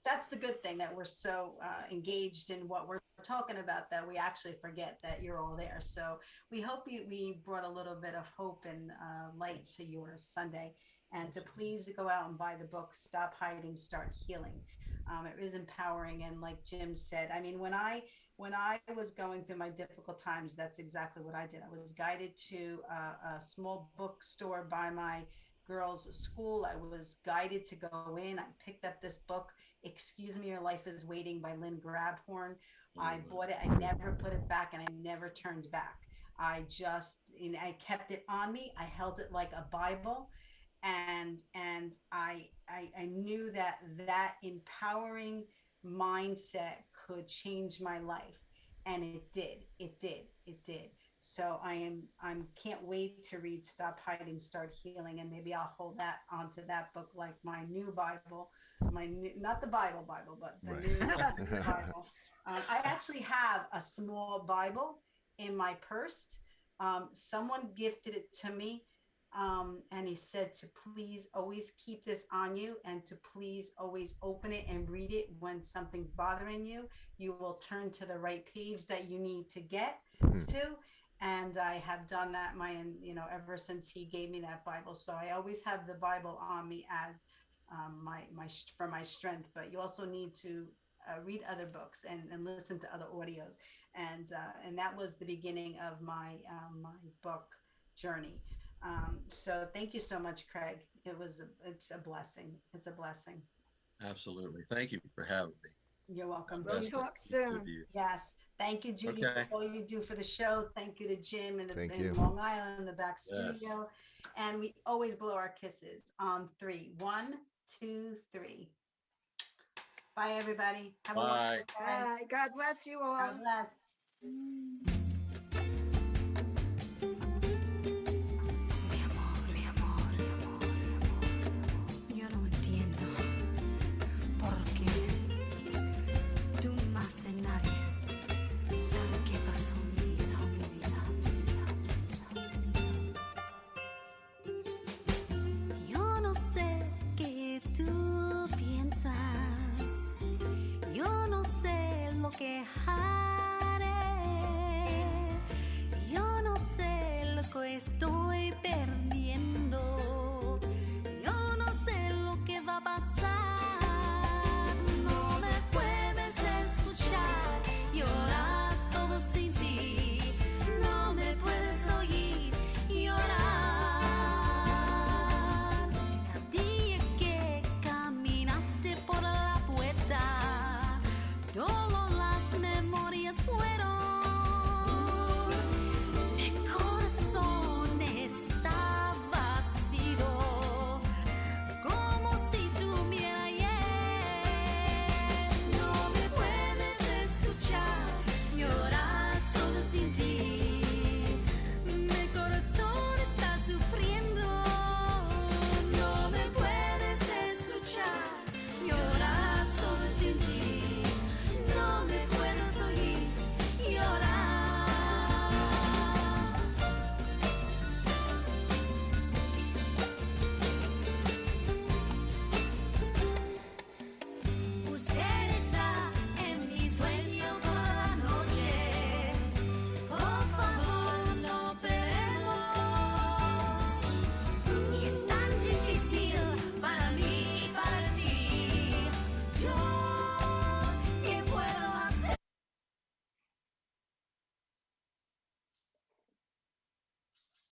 that's the good thing, that we're so engaged in what we're talking about that we actually forget that you're all there. So we hope we brought a little bit of hope and light to your Sunday. And to please go out and buy the book, Stop Hiding, Start Healing. It is empowering. And like Jim said, I mean, when I was going through my difficult times, that's exactly what I did. I was guided to a small bookstore by my girls' school. I was guided to go in. I picked up this book, Excuse Me, Your Life is Waiting by Lynn Grabhorn. I bought it. I never put it back, and I never turned back. I kept it on me. I held it like a Bible. And I knew that empowering mindset could change my life, and it did. So I'm can't wait to read Stop Hiding, Start Healing, and maybe I'll hold that onto that book like my new Bible, not the Bible, but the Right. new Bible. I actually have a small Bible in my purse. Someone gifted it to me. And he said to please always keep this on you, and to please always open it and read it when something's bothering you. You will turn to the right page that you need to get to. And I have done that ever since he gave me that Bible. So I always have the Bible on me as for my strength. But you also need to read other books and listen to other audios. And that was the beginning of my book journey. So thank you so much, Craig. It's a blessing. It's a blessing. Absolutely. Thank you for having me. You're welcome. We'll talk soon. Yes. Thank you, Judy, Okay. for all you do for the show. Thank you to Jim in you. Long Island in the back Yes. studio. And we always blow our kisses on 3. 1, 2, 3. Bye, everybody. Have a Bye. wonderful day. Bye. God bless you all. God bless.